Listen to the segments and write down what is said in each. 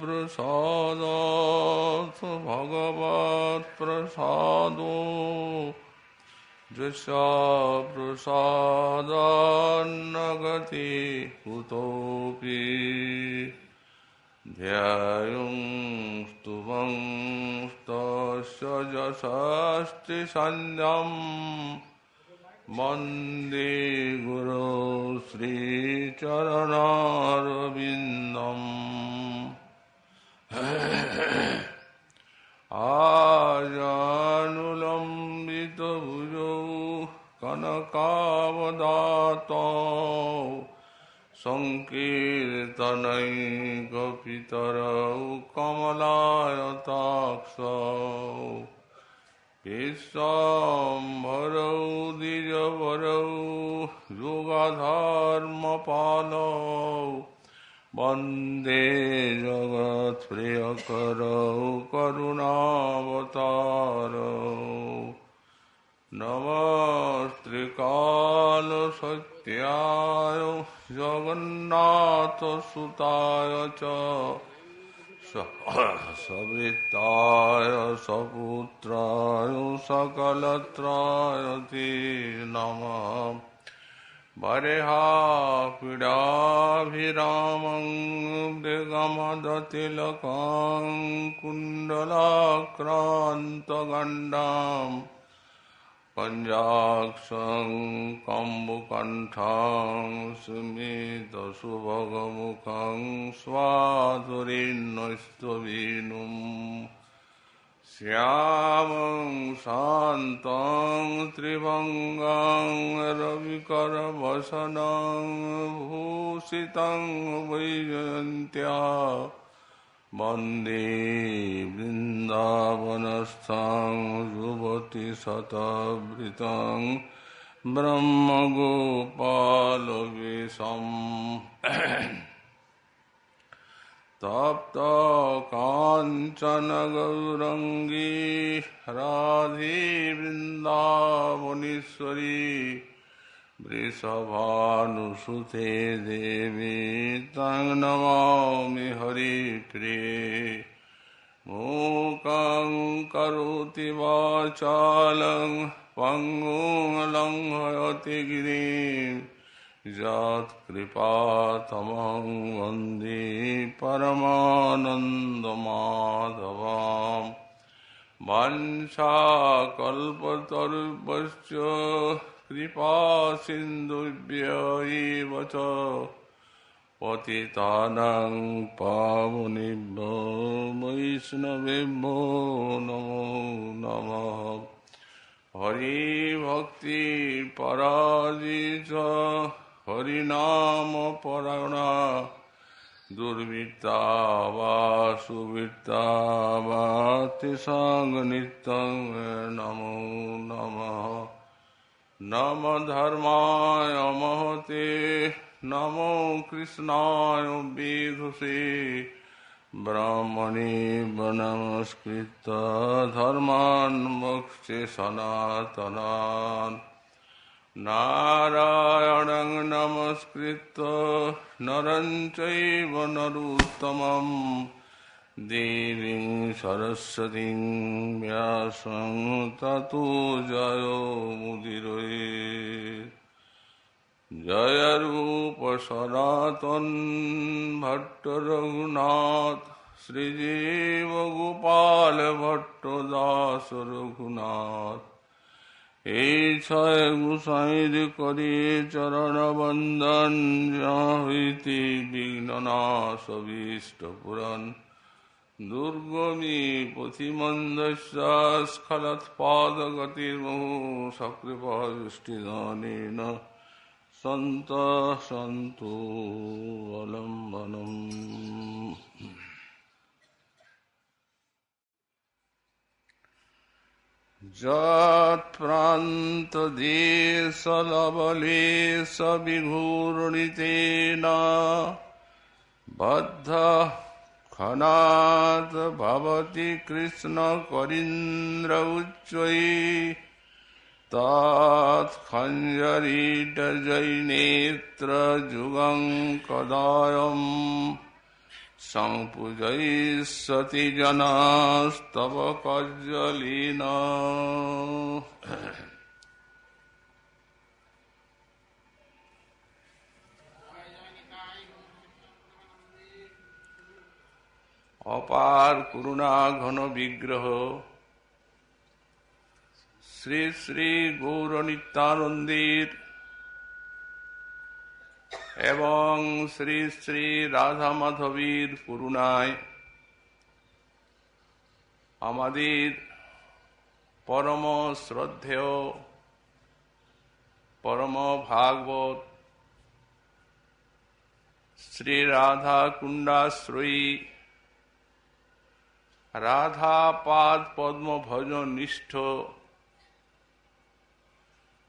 प्रसादात् भगवत्प्रसादो यस्य प्रसादान्न गति कुतोऽपि ध्येयं स्तुवं तस्य यशस्ति सन्ध्यं वन्दे गुरो श्रीचरणारविन्दम् आजानुलम्बितभुजौ कनकावदातौ सङ्कीर्तनैकपितरौ कमलायताक्षौ विश्वाम्भरौ द्विजवरौ युगधर्मपालौ वन्दे जगत्प्रियकरौ करुणावतारौ नमस्त्रिकालसत्याय जगन्नाथसुताय च सविताय सपुत्राय सकलत्राय ते नमः वरेहापीडाभिरामं मृगमदतिलकं कुण्डलाक्रान्तगण्डां पञ्चाक्षं कम्बुकण्ठं स्मितसुभगमुखं स्वाधुरीन्नस्तवीनुं श्यामं शान्तं त्रिभङ्गं रविकरवसनं भूषितं वैजयन्त्या वन्दे वृन्दावनस्थं युवतिशतवृतं ब्रह्मगोपालवेशम् तप्तकाञ्चन गौरङ्गी राधे वृन्दावनेश्वरी वृषभानुसुते देवी तं नमामि हरिप्रिये मूकं करोति वाचालं पङ्गुं लङ्घयति गिरिं यत्कृपातमं वन्दे परमानन्दमाधवम् वाञ्छाकल्पतरुभ्यश्च कृपासिन्धुभ्य एव च पतितानां पावनेभ्यो वैष्णवेभ्यो नमो नमः हरिभक्तिपराजित हरिनामपरायणा दुर्वृत्ता वा सुवृत्ता वा तेषां नित्यं नमो नमः नमो धर्माय महते नमो कृष्णाय वेधसे ब्राह्मणे नमस्कृत्य धर्मान् मोक्षे सनातनान् नारायणं नमस्कृत्य नरं चैव नरोत्तमं देवीं सरस्वतीं व्यासं ततो जयो मुदीरये जय रूप सनातन भट्ट रघुनाथ श्रीजीव गोपाल भट्ट दास रघुनाथ छय गुसाईर करे चरण बंदन जाहिति विघ्ननाश पुरन दुर्गमी पथिमन्दस्य स्खलत्पादगतिर्मुहुः सकृपादृष्टिदानेन सन्तु अवलम्बनम्। यत्प्रान्तदेशलवलेशविघूर्णितेन बद्धः खनात् भवति कृष्णकरीन्द्र उच्चैः तत्खञ्जरीटजैनेत्र जुगं कदायम् সংপূজয়িষ্যতি জনাস্তব কজ্জলীন। অপার করুণা ঘন বিগ্রহ শ্রী শ্রী গৌর নিত্যানন্দের এবং শ্রী শ্রী রাধা মাধবীর করুণায় আমাদের পরম শ্রদ্ধেয় পরম ভাগবত শ্রী রাধা কুণ্ডাশ্রয়ী রাধা পাদ পদ্ম ভজন নিষ্ঠ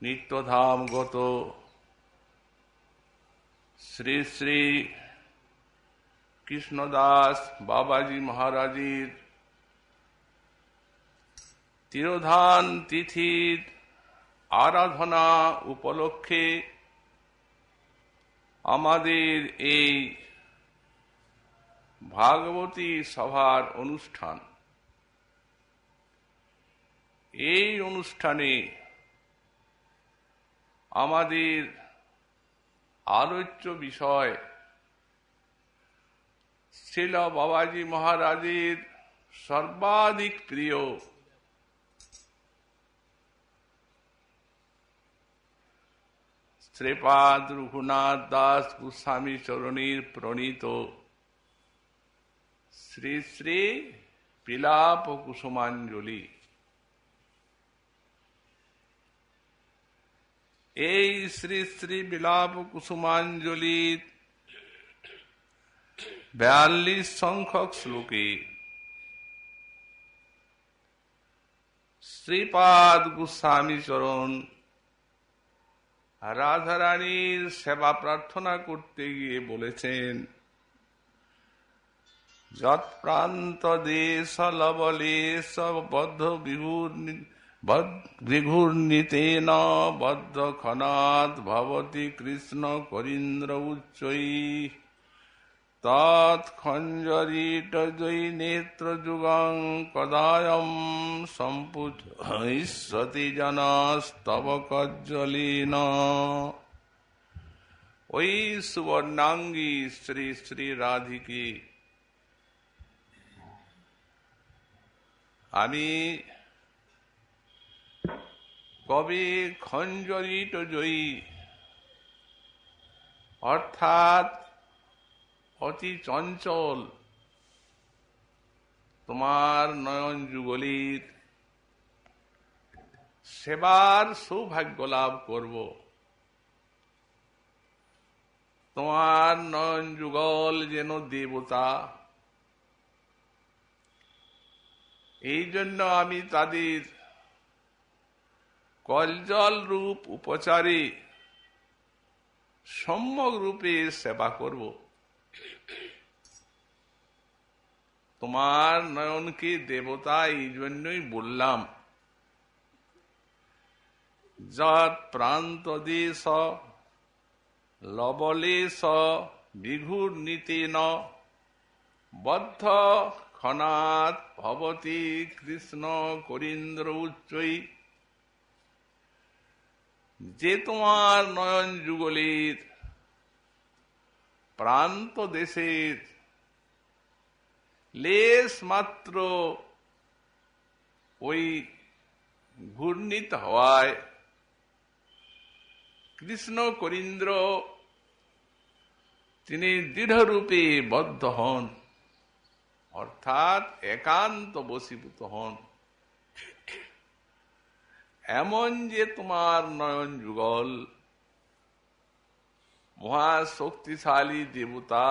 নিত্যধামগত শ্রী শ্রী কৃষ্ণদাস বাবাজি মহারাজের তিরোধান তিথির আরাধনা উপলক্ষে আমাদের এই ভাগবতী সভার অনুষ্ঠান। এই অনুষ্ঠানে আমাদের আলোচ্য বিষয় শ্রীল বাবাজি মহারাজের সর্বাধিক প্রিয় শ্রীপাদ রঘুনাথ দাস গোস্বামী চরণীর প্রণীত শ্রী শ্রী বিলাপ কুসুমাঞ্জলি। এই শ্রী শ্রী বিলাপ কুসুমাঞ্জলি 42 সংখ্যক শ্লোকে শ্রীপাদ গোস্বামী চরণ রাধারানীর সেবা প্রার্থনা করতে গিয়ে বলেছেন, যৎ প্রান্ত দেশ লবলেশ বদ্ধ বিঘূর্ণিতেন বদ্ধ খনাৎ ভবতি কৃষ্ণ করিন্দ্র উচ্চৈঃ তৎখঞ্জরিটজয়ী নেত্র যুগং কদায়ম সম্পুজয়িষ্যতি জনস্তব কজ্জলীন। ওই সুবর্ণাঙ্গী শ্রী শ্রী রাধিকে আমি কবে খঞ্জরিট জয়ী অর্থাৎ অতি চঞ্চল তোমার নয়ন যুগলীর সেবার সৌভাগ্য লাভ করব। তোমার নয়ন যুগল যেন দেবতা, এই জন্য আমি তাদের কলজল রূপ উপচারে সম্যক রূপে সেবা করব। তোমার নয়নকে দেবতা এই জন্যই বললাম। যৎ প্রান্ত দেশ লবলেশ বিঘূর্ণিতেন বদ্ধ খনাৎ ভবতি কৃষ্ণ করিন্দ্র উচ্চৈঃ। যে তোমার নয়ন যুগলের প্রান্ত দেশের লেশ মাত্র ওই ঘূর্ণিত হওয়ায় কৃষ্ণ করিন্দ্র তিনি দৃঢ়রূপে বদ্ধ হন, অর্থাৎ একান্ত বশীভূত হন। এমন যে তোমার নয়ন যুগল মহাশক্তিশালী দেবতা,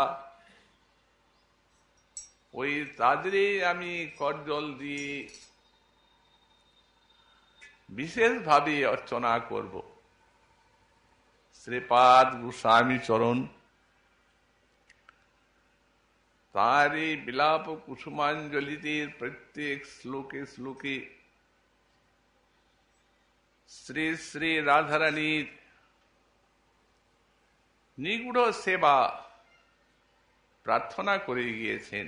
ওই তাদেরই আমি করজল দিয়ে বিশেষভাবে অর্চনা করব। শ্রীপাদ গোস্বামী চরণ তার এই বিলাপ কুসুমাঞ্জলিতে প্রত্যেক শ্লোকে শ্লোকে শ্রী শ্রী রাধারানীর নিগুড় সেবা প্রার্থনা করে গিয়েছেন।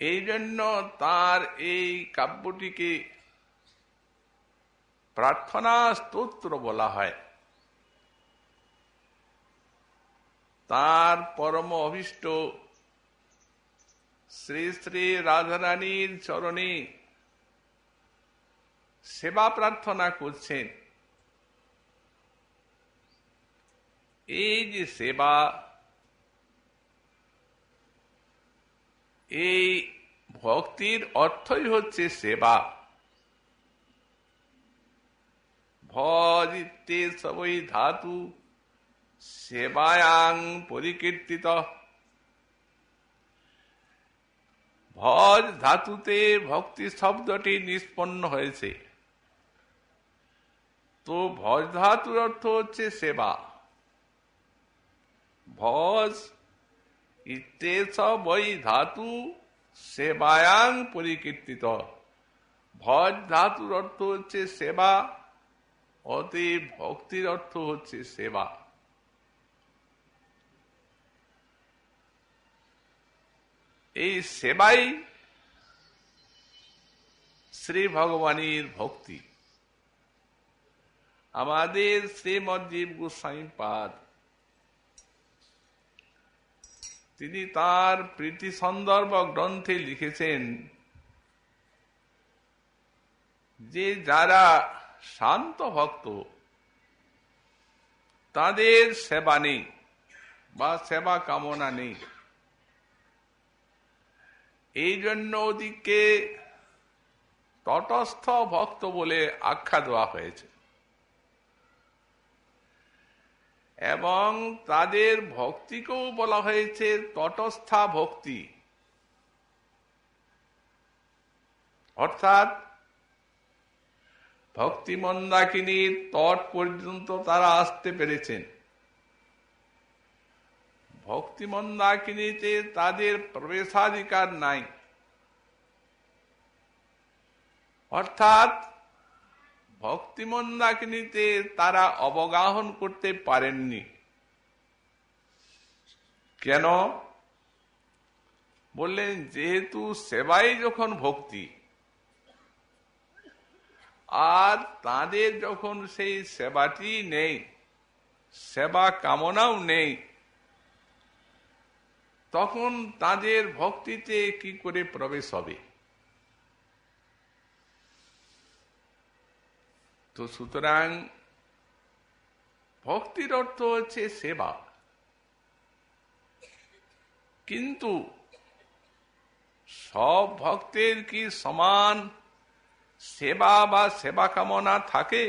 এই জন্য তার এই কাব্যটিকে প্রার্থনা স্তোত্র বলা হয়। তার পরম অভীষ্ট শ্রী শ্রী রাধারানীর চরণে সেবা প্রার্থনা করছেন। এই যে সেবা, এই ভক্তির অর্থই হচ্ছে সেবা। ভজিতে সবই ধাতু সেবায়াং পরিকীর্তিত। ভজ ধাতুতে ভক্তি শব্দটি নিষ্পন্ন হয়েছে, তো ভজ ধাতুর অর্থ হচ্ছে সেবা। ভজ ইত্যেষ বৈ ধাতু সেবায়াং পরিকীর্তিত। ভজ ধাতুর অর্থ হচ্ছে সেবা, অতএব ভক্তির অর্থ হচ্ছে সেবা। এই সেবাই শ্রী ভগবানের ভক্তি। আমাদের শ্রীমজ্জীব গোস্বামী পাদ তিনি তার প্রীতি সন্দর্ভ গ্রন্থে লিখেছেন যে যারা শান্ত ভক্ত তাদের সেবা নেই বা সেবা কামনা নেই। এই জন্য ওদিকে তটস্থ ভক্ত বলে আখ্যা দেওয়া হয়েছে, এবং তাদের ভক্তিকেও বলা হয়েছে তটস্থা ভক্তি। অর্থাৎ ভক্তি মন্দাকিনীর তট পর্যন্ত তারা আসতে পেরেছেন। ভক্তি মন্দাকিনীতে তাদের প্রবেশাধিকার নাই, অর্থাৎ ভক্তি মন্দাকিনীতে তারা অবগাহন করতে পারেননি। কেন বললেন? যেহেতু সেবাই যখন ভক্তি, আর তাদের যখন সেই সেবাটি নেই, সেবা কামনাও নেই, তখন তাদের ভক্তিতে কি করে প্রবেশ হবে? তো সুতরাং ভক্তির অর্থ হচ্ছে সেবা, কিন্তু সব ভক্তের কি সমান সেবা বা সেবা কামনা থাকে?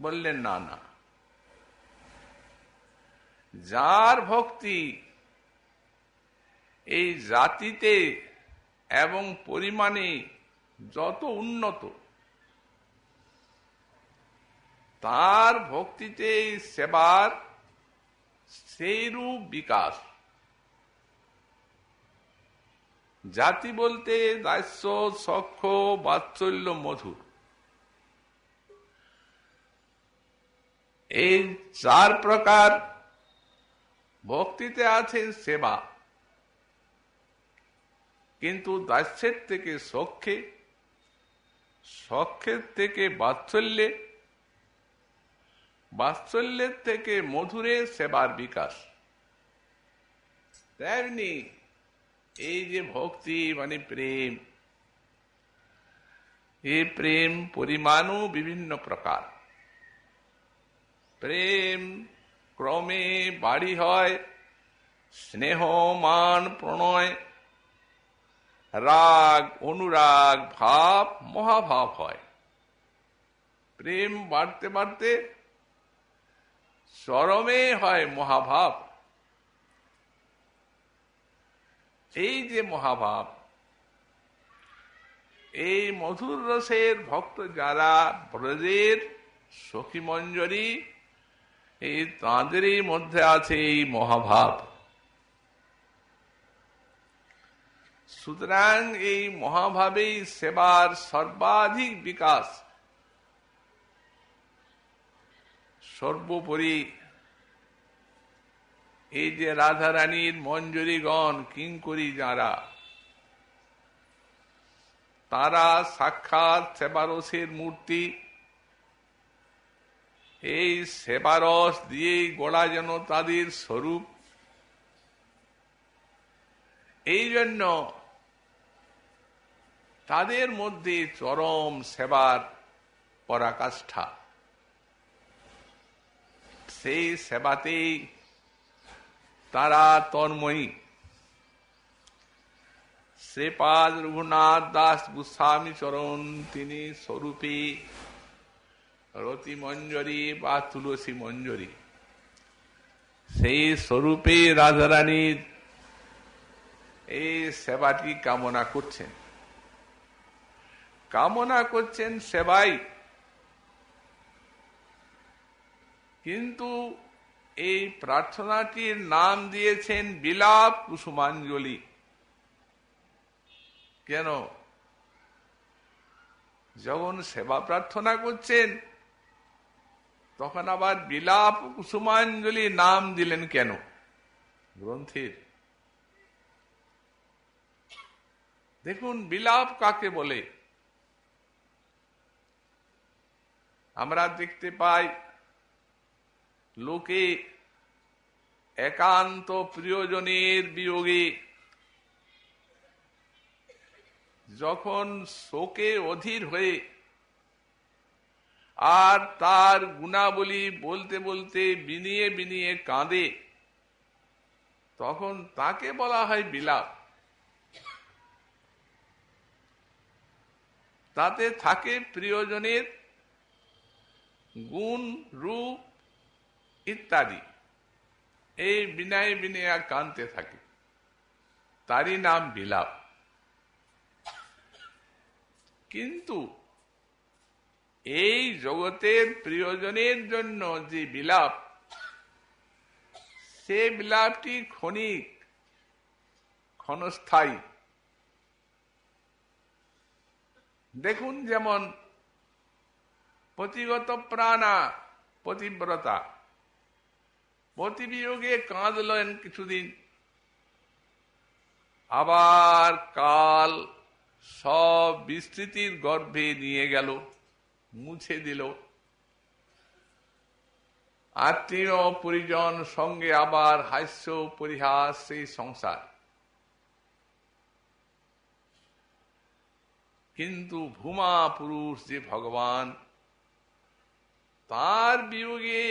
বললেন না, না। যার ভক্তি এই জাতিতে এবং পরিমাণে যত উন্নত, তার ভক্তিতে সেবার সেইরূপ বিকাশ। জাতি বলতে দাস্য, সখ্য, বাৎসল্য, মধুর, এই চার প্রকার ভক্তিতে আছে সেবা। কিন্তু দাস্যের থেকে সখ্যে, সখ্যের থেকে বাৎসল্যে, বাৎসল্যের থেকে মধুরে সেবার বিকাশ। তেমনি এই যে ভক্তি মানে প্রেম, এই প্রেম পরিমাণও বিভিন্ন প্রকার। প্রেম ক্রমে বাড়ি হয়, স্নেহ, মান, প্রণয়, রাগ, অনুরাগ, ভাব, মহাভাব হয়। প্রেম বাড়তে বাড়তে চরমে হয় মহাভাব। এই যে মহাভাব, এই মধুর রসের ভক্ত যারা, ব্রজের সখী মঞ্জরী, এই তাঁদেরই মধ্যে আছে এই মহাভাব। সুতরাং এই মহাভাবেই সেবার সর্বাধিক বিকাশ। সর্বোপরি এই যে রাধারানীর মঞ্জরীগণ কিঙ্করী যারা, তারা সাক্ষাৎ সেবারসের মূর্তি। এই সেবারস দিয়েই গড়া যেন তাদের স্বরূপ। এই জন্য তাদের মধ্যে চরম সেবার পরাকাষ্ঠা। সেই সেবাতেই তারা তন্ময়ী। শ্রীপাদ রঘুনাথ দাস গোস্বামী চরণ তিনি স্বরূপে রতি মঞ্জরী বা তুলসী মঞ্জরী। সেই স্বরূপে রাধারানীর এই সেবাটি কামনা করছেন, সেবাই। কিন্তু এই প্রার্থনাটির নাম দিয়েছেন বিলাপ কুসুমাঞ্জলি। কেন? যখন সেবা প্রার্থনা করছেন তখন আবার বিলাপ কুসুমাঞ্জলি নাম দিলেন কেন গ্রন্থের? দেখুন, বিলাপ কাকে বলে? আমরা দেখতে পাই লোকে একান্ত প্রিয়জনের বিয়োগে যখন শোকে অধীর হয়ে আর তার গুণাবলী বলতে বলতে বিনিয়ে বিনিয়ে কাঁদে, তখন তাকে বলা হয় বিলাপ। তাতে থাকে প্রিয়জনের গুণ, রূপ ইত্যাদি। এই বিনয় বিনয়া কাঁদতে থাকে, তারই নাম বিলাপ। কিন্তু এই জগতের প্রিয়জনের জন্য যে বিলাপ, সে বিলাপটি ক্ষণিক, ক্ষণস্থায়ী। দেখুন, যেমন পতিগত প্রাণা পতিব্রতা পতিবিয়োগে কাঁদলেন কিছুদিন, আবার কাল সব বিস্তৃতির গর্ভে নিয়ে গেল, মুছে দিল। আত্মীয় পরিজন সঙ্গে আবার হাস্য পরিহাস, সেই সংসার। কিন্তু ভূমা পুরুষ যে ভগবান, তার বিয়োগে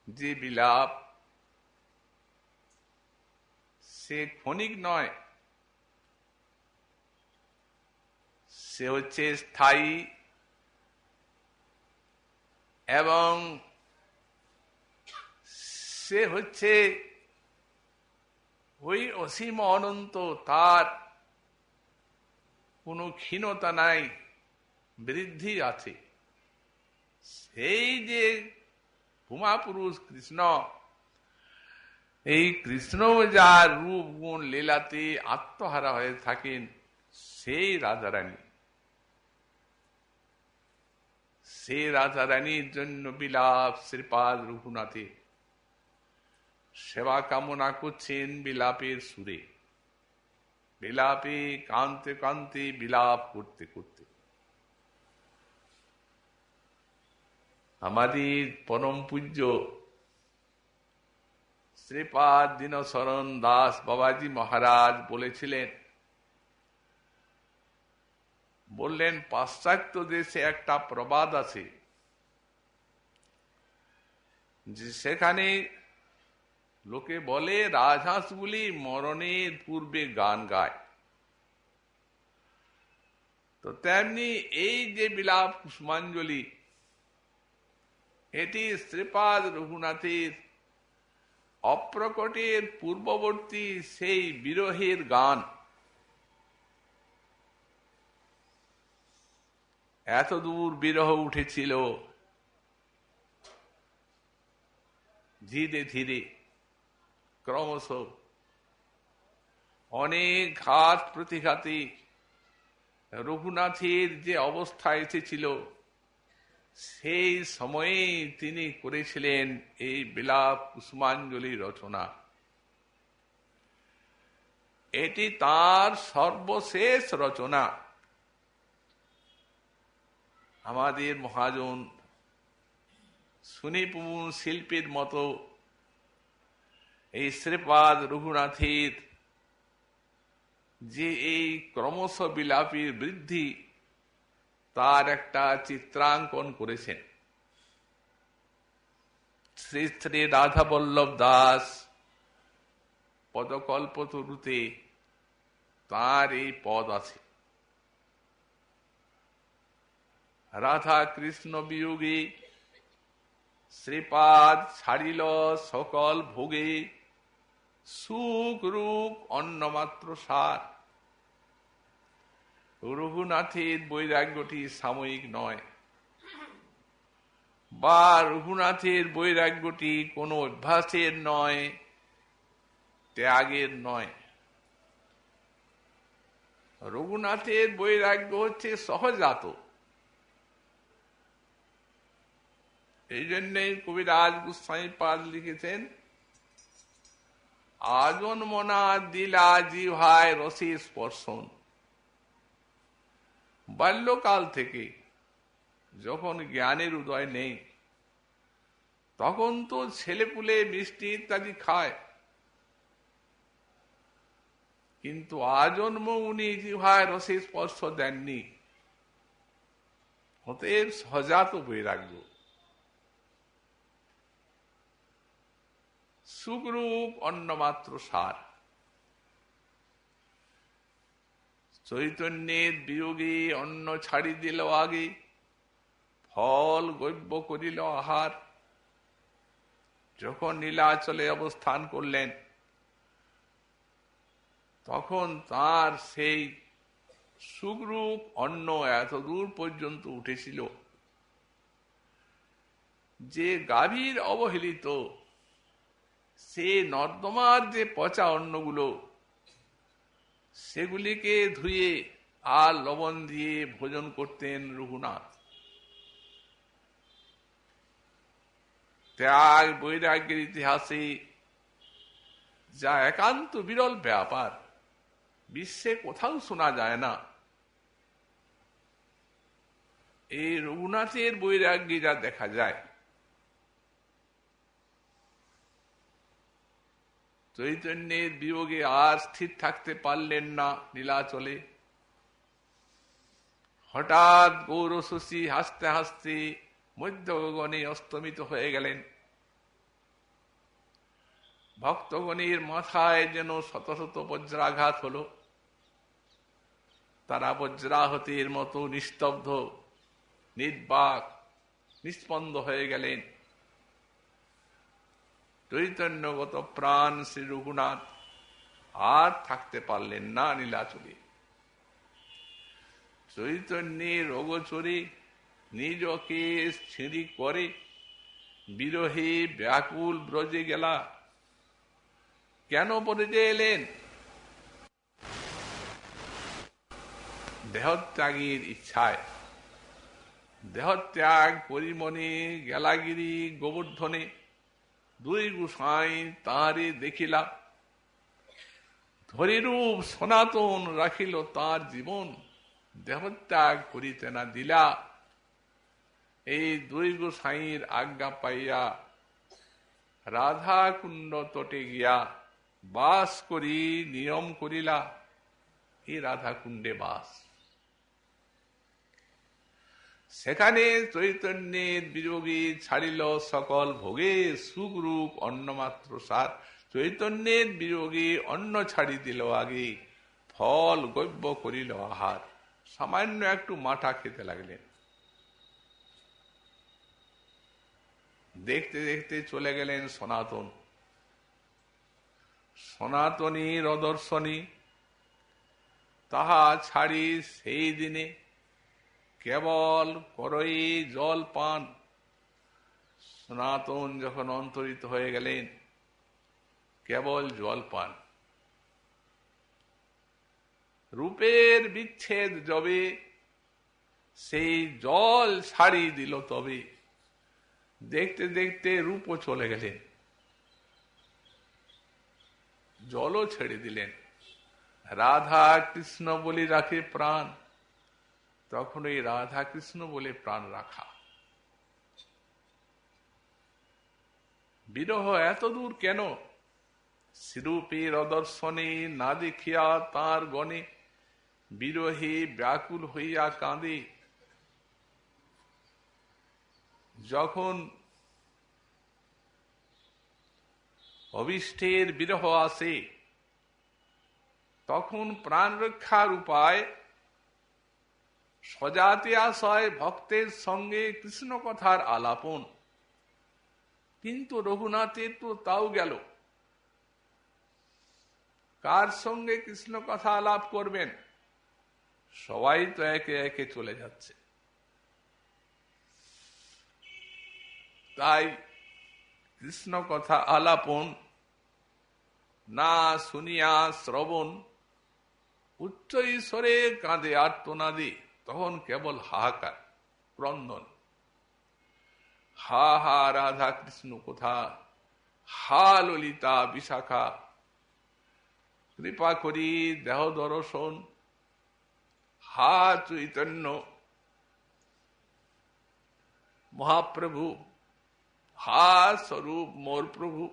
যে বিলাপ, সে ক্ষণিক নয়, সে হচ্ছে স্থায়ী এবং সে হচ্ছে ওই অসীম অনন্ত, তার কোনো ক্ষীণতা নাই, বৃদ্ধি আছে। সেই যে ভূমাপুরুষ কৃষ্ণ, এই কৃষ্ণ যার রূপ গুণ লীলাতে আত্মহারা হয়ে থাকেন, সেই রাধারানী। সেই রাধারানীর জন্য বিলাপ শ্রীপাদ রঘুনাথে সেবা কামনা করছেন বিলাপের সুরে, বিলাপে কান্তে কান্তে, বিলাপ করতে করতে। আমাদের পরম পূজ্য শ্রীপাদ দীনশরণ দাস বাবাজি মহারাজ বলেছিলেন, বললেন, পাশ্চাত্য দেশে একটা প্রবাদ আছে যে সেখানে লোকে বলে রাজহাঁসগুলি মরণের পূর্বে গান গায়। তো তেমনি এই যে বিলাপ কুসুমাঞ্জলি, এটি শ্রীপাদ রঘুনাথের অপ্রকটের পূর্ববর্তী সেই বিরহের গান। এত দূর বিরহ উঠেছিল, ধীরে ধীরে ক্রমশ অনেক ঘাত প্রতিঘাতে রঘুনাথের যে অবস্থা এসেছিল, সেই সময়েই তিনি করেছিলেন এই বিলাপ কুসুমাঞ্জলি রচনা। এটি তার সর্বশেষ রচনা। আমাদের মহাজন সুনিপুণ শিল্পীর মতো এই শ্রীপাদ রঘুনাথের যে এই ক্রমশ বিলাপীর বৃদ্ধি, তার একটা চিত্রাঙ্কন করেছেন শ্রী শ্রী রাধাবল্লভ দাস পদকল্পতরুতে। তার এই পদ আছে, রাধা কৃষ্ণ বিয়োগে শ্রীপাদ ছাড়িল সকল ভোগে, সুখ রূপ অন্নমাত্র সার। রঘুনাথের বৈরাগ্যটি সাময়িক নয়, বা রঘুনাথের বৈরাগ্যটি কোনো অভ্যাসের নয়, ত্যাগের নয়। রঘুনাথের বৈরাগ্য হচ্ছে সহজাত। এই জন্যই কবিরাজ গোস্বামী পাদ লিখেছেন, আজন্মনা দিলা জিভায় রসে স্পর্শন। বাল্যকাল থেকে যখন জ্ঞানের উদয় নেই, তখন তো ছেলেপুলে মিষ্টি ইত্যাদি খায়, কিন্তু আজন্ম উনি জিভায় রসে স্পর্শ দেননি। অতএব সহজাত বৈরাগ্য। সুখরূপ অন্নমাত্র সার। চৈতন্যের বিয়োগে অন্ন ছাড়ি দিল আগে, ফল গব্য করিল আহার। যখন নীলাচলে অবস্থান করলেন, তখন তার সেই সুখরূপ অন্ন এত দূর পর্যন্ত উঠেছিল যে গাভীর অবহেলিত সে নর্দমার যে পচা অন্নগুলো, সেগুলিকে ধুয়ে আর লবণ দিয়ে ভোজন করতেন রঘুনাথ। ত্যাগ বৈরাগ্যের ইতিহাসে যা একান্ত বিরল ব্যাপার, বিশ্বে কোথাও শোনা যায় না। এই রঘুনাথের বৈরাগ্যে যা দেখা যায়। চৈতন্যের বিয়োগে আর স্থির থাকতে পারলেন না নীলাচলে। হঠাৎ গৌর শশী হাসতে হাসতে মধ্য গগনে অস্তমিত হয়ে গেলেন। ভক্তগণের মাথায় যেন শত শত বজ্রাঘাত হলো। তারা বজ্রাহতের মতো নিস্তব্ধ, নির্বাক, নিস্পন্দ হয়ে গেলেন। চৈতন্যগত প্রাণ শ্রী রঘুনাথ আর থাকতে পারলেন না নীলাচলে। চৈতন্যের অগোচরে নিজকে ছিঁড়ি করে বিরহে ব্যাকুল ব্রজে গেলা। কেন ব্রজে এলেন? দেহত্যাগের ইচ্ছায়। দেহত্যাগ পরিমণে গেলাগিরি গোবর্ধনে দুই গোসাই তাঁরে দেখিলা। ধরিরূপ সনাতন রাখিল তাঁর জীবন, দেহত্যাগ করিতে না দিলা। এই দুই গোসাইর আজ্ঞা পাইয়া রাধা কুণ্ড তটে গিয়া বাস করি নিয়ম করিলা। এই রাধা কুণ্ডে বাস। সেখানে চৈতন্যের বিযোগী ছাড়িল সকল ভোগে, সুখরূপ অন্নমাত্র সার। চৈতন্যের বিযোগী অন্ন ছাড়ি দিল আগে, ফল গব্য করিল আহার। সামান্য একটু মাঠা খেতে লাগলেন। দেখতে দেখতে চলে গেলেন সনাতন। সনাতনীর অদর্শনী তাহা ছাড়ি সেই দিনে কেবল করই জল পান। সনাতন যখন অন্তরিত হয়ে গেলেন, কেবল জল পান। রূপের বিচ্ছেদ যবে সেই জল ছাড়িয়ে দিল। তবে দেখতে দেখতে রূপও চলে গেলেন, জলও ছেড়ে দিলেন। রাধা কৃষ্ণ বলে রাখে প্রাণ, তখন ওই রাধা কৃষ্ণ বলে প্রাণ রাখা। বিরহ এত দূর কেন? শ্রীরূপের অদর্শনে না দেখিয়া তাঁর গণে বিরহে ব্যাকুল হইয়া কাঁদে। যখন অভিষ্টের বিরহ আসে, তখন প্রাণ রক্ষার উপায় সজাতে আশয় ভক্তের সঙ্গে কৃষ্ণ কথার আলাপন। কিন্তু রঘুনাথের তো তাও গেল, কার সঙ্গে কৃষ্ণ কথা আলাপ করবেন? সবাই তো একে একে চলে যাচ্ছে। তাই কৃষ্ণ কথা আলাপন না শুনিয়া শ্রবণ, উচ্চ ঈশ্বরে কাঁদে আর্তনাদে, তখন কেবল হাহাকার ক্রন্দন। হা হা রাধা কৃষ্ণ কোথা, হা ললিতা বিশাখা, কৃপা করি দেহ দর্শন, হা চৈতন্য মহাপ্রভু, হা স্বরূপ মোর প্রভু,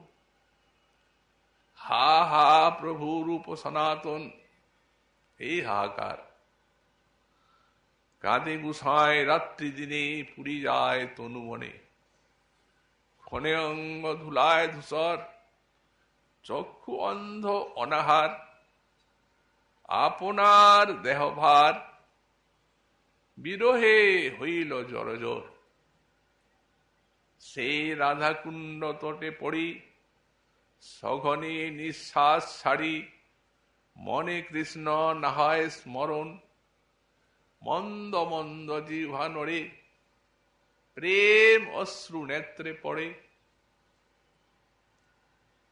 হা হা প্রভু রূপ সনাতন। এই হাহাকার। কাঁদে গুসায় রাত্রি দিনে, পুরি যায় তনু মনে, ক্ষণে অঙ্গ ধুলায় ধূসর, চক্ষু অন্ধ অনাহার, আপনার দেহভার, বিরহে হইল জড়জর। সেই রাধাকুণ্ড তটে পড়ি, সঘনে নিঃশ্বাস ছাড়ি, মনে কৃষ্ণ নাহায় স্মরণ, মন্দ মন্দ জিহ্বা নড়ে, প্রেম অশ্রু নেত্রে পড়ে।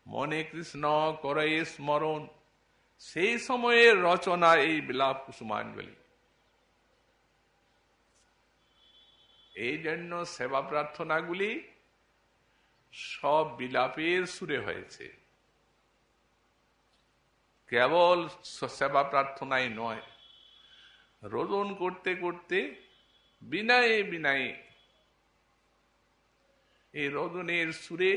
মনে কৃষ্ণ করে স্মরণ, সেই সময়ের রচনা এই বিলাপ কুসুমাঞ্জলি। এই জন্য সেবা প্রার্থনাগুলি সব বিলাপের সুরে হয়েছে, কেবল সেবা প্রার্থনাই নয়। রোদন করতে করতে বিনয়ে বিনয়ে এই রোদনের সুরে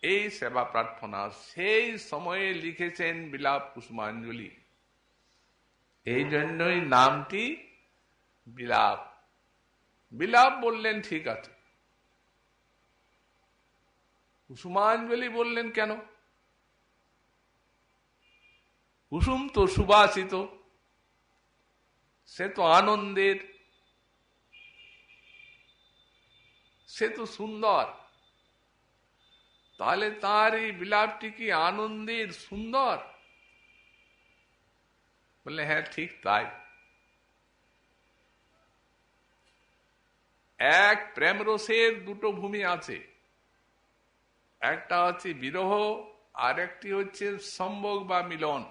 এই সেবা প্রার্থনা সেই সময়ে লিখেছেন বিলাপ কুসুমাঞ্জলি। এই জন্যই নামটি বিলাপ। বিলাপ বললেন ঠিক আছে, কুসুমাঞ্জলি বললেন কেন? কুসুম তো সুবাসিত, সে তো আনন্দের, সে তো সুন্দর। তাহলে তার এই বিলাপটি কি আনন্দের সুন্দর? বললে হ্যাঁ ঠিক তাই। এক প্রেম রসের দুটো ভূমি আছে, একটা হচ্ছে বিরহ, আর একটি হচ্ছে সম্ভোগ বা মিলন।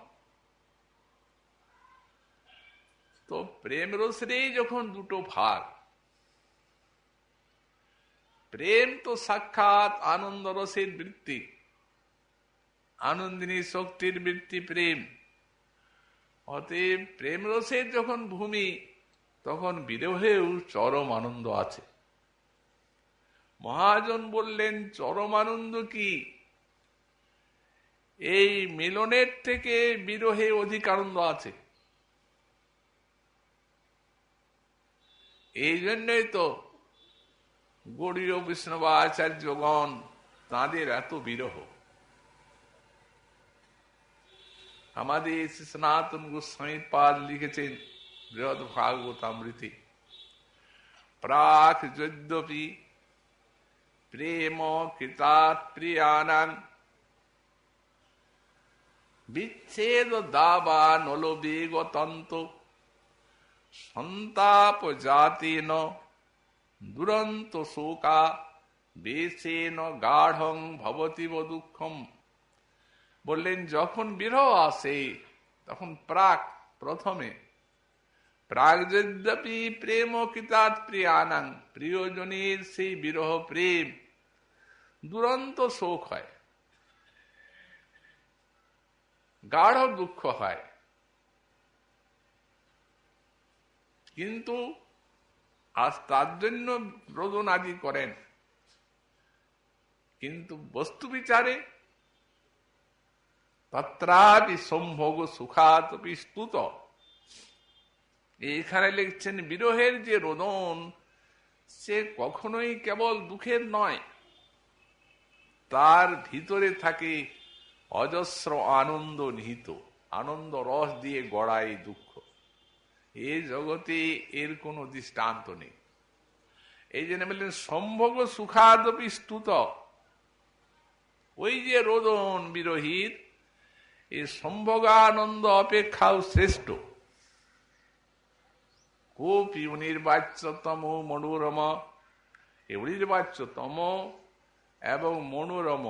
তো প্রেম রসেরই যখন দুটো ভাগ, প্রেম তো সাক্ষাৎ আনন্দ রসের বৃত্তি, আনন্দিনী শক্তির বৃত্তি প্রেম। অতএব প্রেম রসের যখন ভূমি, তখন বিরহেও চরম আনন্দ আছে। মহাজন বললেন চরম আনন্দ কি? এই মিলনের থেকে বিরহে অধিক আনন্দ আছে। এই জন্যই তো গৌড়ীয় বৈষ্ণব আচার্যগণ তাঁদের এত বিরহ। আমাদের সনাতন গোস্বামী পাদ লিখেছেন বৃহৎ ভাগবতামৃতে, প্রাক যদ্যপি প্রেম কৃতাৎ প্রিয়ানাং বিচ্ছেদ দাবা নলবেগতন্ত সন্তাপ জাতেন দুরন্ত শোকা বেশেন গাঢ়ং ভবতিব দুঃখম। বললেন যখন বিরহ আসে, তখন প্রথমে প্রাগযদ্যপি প্রেম কৃতাৎ প্রিয়ানাং, প্রিয়জনের সেই বিরহ প্রেম দুরন্ত শোক হয়, গাঢ় দুঃখ হয়। কিন্তু আজ তার জন্য রোদন আদি করেন, কিন্তু বস্তু বিচারে তত্রাপি সম্ভোগ সুখাতপি স্তুত। এখানে লিখছেন বিরহের যে রোদন সে কখনোই কেবল দুঃখের নয়, তার ভিতরে থাকে অজস্র আনন্দ নিহিত, আনন্দ রস দিয়ে গড়া এই দুঃখ। এই জগতে এর কোন দৃষ্টান্ত নেই। এই জন্য বললেন সম্ভোগ সুখাদপি স্তুত। ওই যে রোদন বিরহীর, এই সম্ভোগানন্দ অপেক্ষাও শ্রেষ্ঠ। কোপি অনির্বাচ্যতম মনোরম, এই অনির্বাচ্যতম এবং মনোরম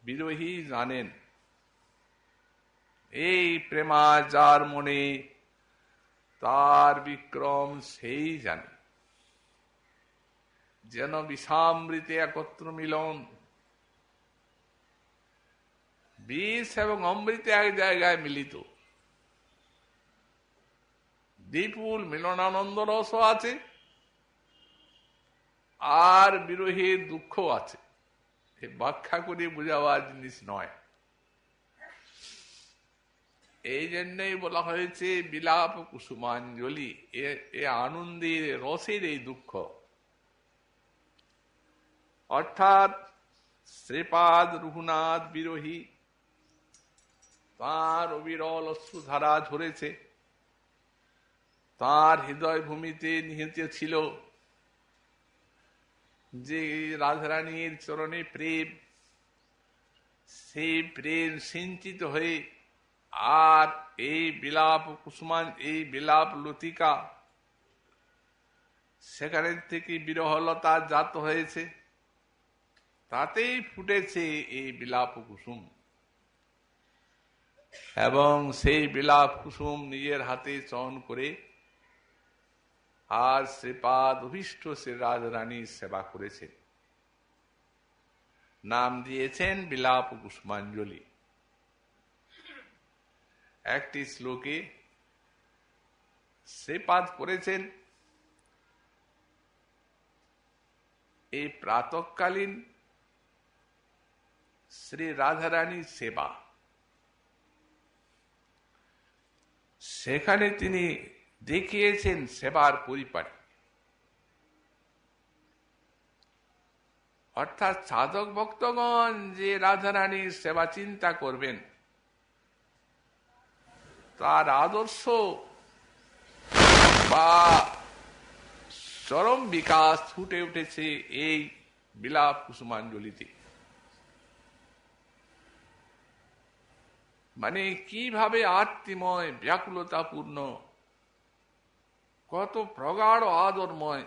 বিরহী জানেন, এই প্রেমা যার মনে তার বিক্রম সেই জানে। যেন বিষামৃতে একত্র মিলন, বিষ এবং অমৃত এক জায়গায় মিলিত, বিপুল মিলনানন্দ রস আছে আর বিরহের দুঃখ আছে। ব্যাখ্যা করে বোঝাবার জিনিস নয়। এই জন্যই বলা হয়েছে বিলাপ কুসুমাঞ্জলি, এ আনন্দের রসের এই দুঃখ। অর্থাৎ শ্রীপাদ রঘুনাথ বিরোহী, তার অবিরল অশ্রুধারা ঝরেছে, তার হৃদয় ভূমিতে নিহিত ছিল যে রাধারানীর চরণে প্রেম, সেই প্রেম সিঞ্চিত হয়ে আর এই বিলাপ কুসুমান, এই বিলাপ লতিকা, সেখানে থেকে বিরহলতা জাত হয়েছে, তাতেই ফুটেছে এই বিলাপ কুসুম। এবং সেই বিলাপ কুসুম নিজের হাতে চয়ন করে আর শ্রীপাদ অভীষ্ট শ্রী রাধারানীর সেবা করেছেন, নাম দিয়েছেন বিলাপ কুসুমাঞ্জলি। একটি শ্লোকে শ্রীপাদ করেছেন এই প্রাতঃকালীন শ্রী রাধারানীর সেবা। সেখানে তিনি দেখিয়েছেন সেবার পরিপাটি। অর্থাৎ সাধক ভক্তগণ যে রাধারানীর সেবা চিন্তা করবেন, তার আদর্শ বা চরম বিকাশ ফুটে উঠেছে এই বিলাপ কুসুমাঞ্জলিতে। মানে কিভাবে আত্মময়, ব্যাকুলতাপূর্ণ, কত প্রগাঢ় আদরময়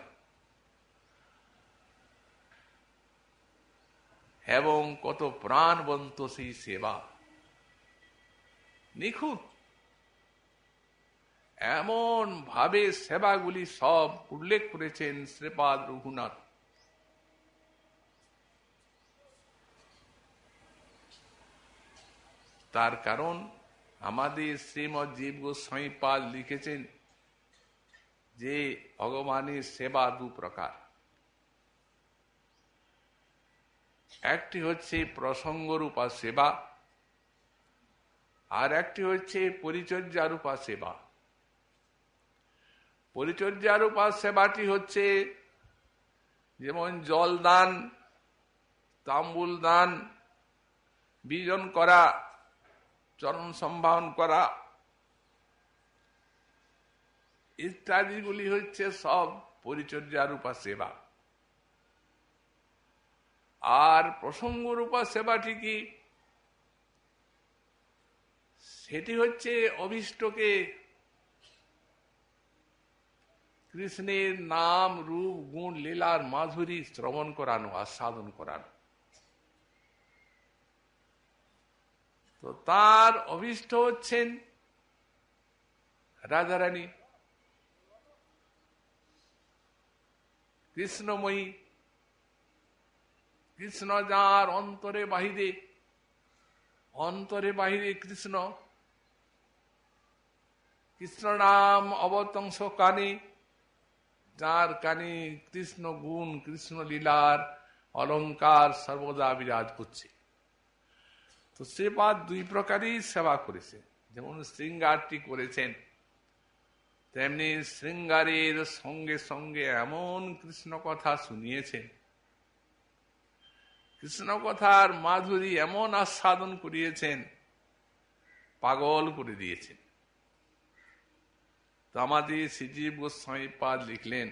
এবং কত প্রাণবন্ত সেই সেবা, নিখুঁত এমন ভাবে সেবাগুলি সব উল্লেখ করেছেন শ্রীপাদ রঘুনাথ। তার কারণ আমাদের শ্রীমৎ জীব গোস্বামী পাদ লিখেছেন যে ভগবানের সেবা দু প্রকার। একটি হচ্ছে প্রসঙ্গরূপা সেবা, আর একটি হচ্ছে পরিচর্যারূপা সেবা। পরিচর্যারূপা সেবাটি হচ্ছে যেমন জল দান, তাম্বুল দান, বিজন করা, চরণ সম্ভাবন করা ইত্যাদিগুলি হচ্ছে সব পরিচর্যারূপা সেবা। আর প্রসঙ্গরূপা সেবাটি কি? সেটি হচ্ছে অভীষ্টকে কৃষ্ণের নাম, রূপ, গুণ, লীলার মাধুরী শ্রবণ করানো, আস্বাদন করানো। তো তার অভীষ্ট হচ্ছেন রাধারানী। কৃষ্ণময়ী, কৃষ্ণ যার অন্তরে বাহিরে, অন্তরে বাহিরে কৃষ্ণ, কৃষ্ণ নাম অবতংশ কানে, যার কানে কৃষ্ণ গুণ, কৃষ্ণ লীলার অলঙ্কার সর্বদা বিরাজ করছে। তো সেবা দুই প্রকারই সেবা করেছে, যেমন শৃঙ্গারটি করেছেন, তেমনি শৃঙ্গারের সঙ্গে সঙ্গে এমন কৃষ্ণ কথা শুনিয়েছেন, কৃষ্ণ কথার মাধুরী এমন আস্বাদন করিয়েছেন, পাগল করে দিয়েছেন। তো আমাদের শ্রীজীব গোস্বামী পাদ লিখলেন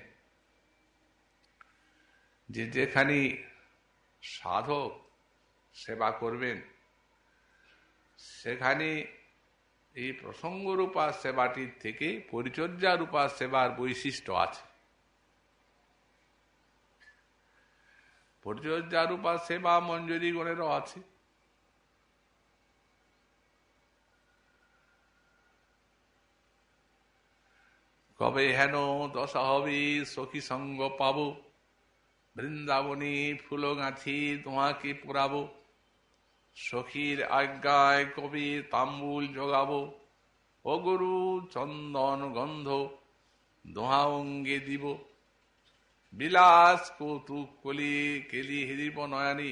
যে যেখানে সাধক সেবা করবেন সেখানে এই প্রসঙ্গরূপা সেবাটির থেকে পরিচর্যারূপা সেবার বৈশিষ্ট্য আছে। পরিচর্যারূপা সেবা মঞ্জুরি গণেরও আছে। কবে হেন দশা হবে সখী সঙ্গ পাব, বৃন্দাবনী ফুলগাছি তোমাকে পুরাবো, সখীর আজ্ঞায় কবি তাম্বুল জগাবো, ও গুরু চন্দন গন্ধ দোহা অঙ্গে দিব, বিলাস কৌতুক কলি কেলি হৃদীপ নয়নী।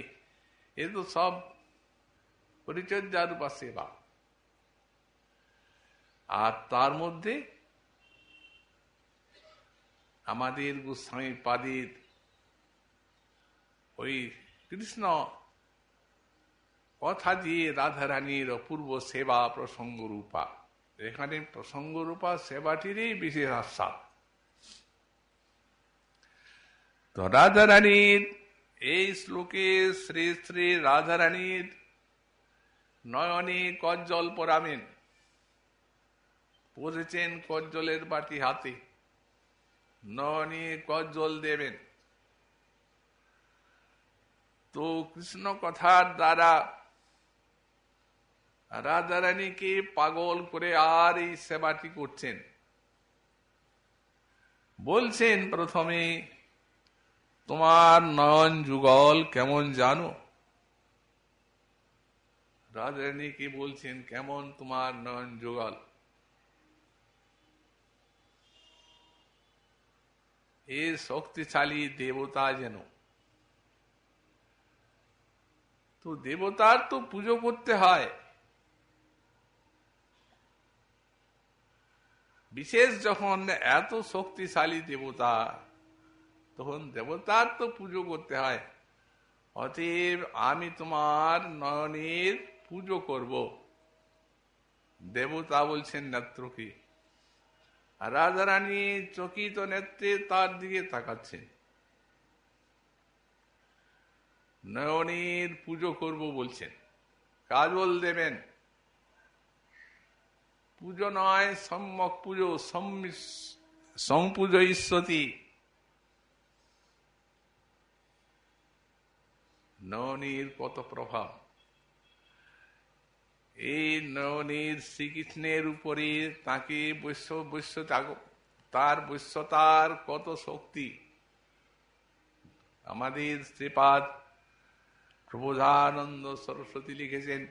এ তো সব পরিচর্যারূপা সেবা। আর তার মধ্যে আমাদের গোস্বামী পাদের ওই কৃষ্ণ কথা দিয়ে রাধারানীর অপূর্ব সেবা প্রসঙ্গরূপা, এখানে প্রসঙ্গরূপা সেবাটিরই বিশেষ আস্বাদ। তো রাধারানীর এই শ্লোকে শ্রী শ্রী রাধারানীর নয়নে কজ্জল পরাবেন, পরেছেন কজ্জলের বাটি হাতে, নয়নে কজ্জল দেবেন। তো কৃষ্ণ কথার দ্বারা রাধারানীকে পাগল করে আর এই সেবাটি করছেন। বলছেন প্রথমে, তোমার নয়ন যুগল কেমন জানো? রাধারানীকে বলছেন কেমন তোমার নয়ন যুগল? এ শক্তিশালী দেবতা যেন। তো দেবতার তো পুজো করতে হয়, বিশেষ যখন এত শক্তিশালী দেবতা, তখন দেবতার তো পুজো করতে হয়। অতএব আমি তোমার নয়নের পুজো করব। দেবতা বলছেন নেত্রকে, রাধারানী চকিত নেত্রে তার দিকে তাকাচ্ছেন। নয়নের পুজো করব বলছেন, কাজল দেবেন। পুজো নয়, সম্যক পুজো, সম্পূজো ঈশ্বতী। নয়নের কত প্রভাব! এই নয়নের শ্রীকৃষ্ণের উপরে তাকে তার বৈশ্যতার কত শক্তি! আমাদের শ্রীপাদ প্রবোধানন্দ সরস্বতী লিখেছেন,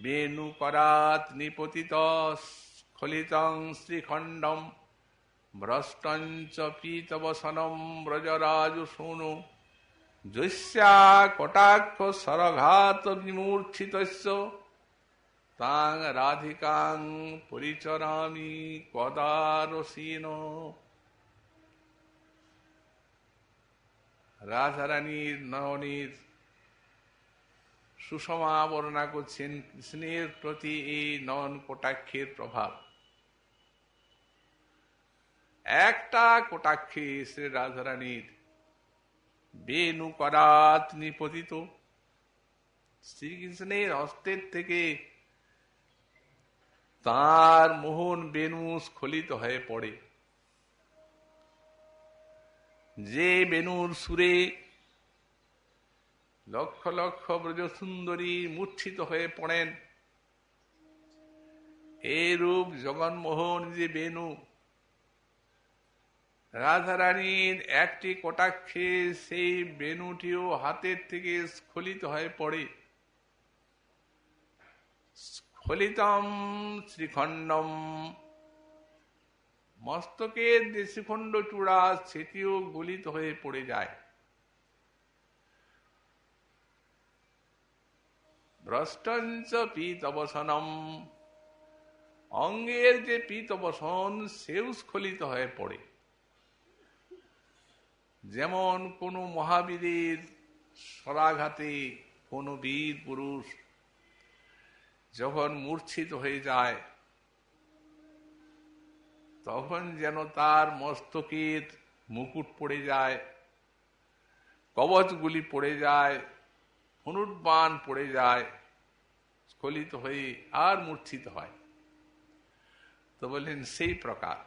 বেণু করাত নিপতিত স্খলিতং শ্রীখণ্ডম ভ্রষ্টঞ্চ পীতবসনম ব্রজরাজু শোনো, যস্যা কটাক্ষ সরঘাত বিমূর্ছিতস্য তাং রাধিকাং পরিচরামি কদারসীন। রাধারানীর নয়নের সুষমা বর্ণনা করছেন কৃষ্ণের প্রতি এই নয়ন কটাক্ষের প্রভাব। একটা কটাক্ষে শ্রী রাধারানীর বেণু করাত নিপতিত, শ্রীকৃষ্ণের হস্তের থেকে তার মোহন বেণু স্খলিত হয়ে পড়ে। যে বেণুর সুরে লক্ষ লক্ষ ব্রজ সুন্দরী মূর্ছিত হয়ে পড়েন, এই রূপ জগন্মোহন যে বেণু, রাধারানীর একটি কটাক্ষে সেই বেণুটিও হাতের থেকে স্খলিত হয়ে পড়ে। স্খলিতম শ্রীখণ্ডম, মস্তকের যে শ্রীখণ্ড চূড়া সেটিও গলিত হয়ে পড়ে যায়। ভ্রষ্টঞ্চ পীতবসনম, অঙ্গের যে পীতবসন সেও স্খলিত হয়ে পড়ে। যেমন কোন মহাবীরের স্বরাঘাতে কোন বীর পুরুষ যখন মূর্ছিত হয়ে যায়, তখন যেন তার মস্তকের মুকুট পড়ে যায়, কবচগুলি পড়ে যায়, ধনুর্বাণ পড়ে যায়, স্খলিত হয়ে আর মূর্ছিত হয়। তো বললেন সেই প্রকার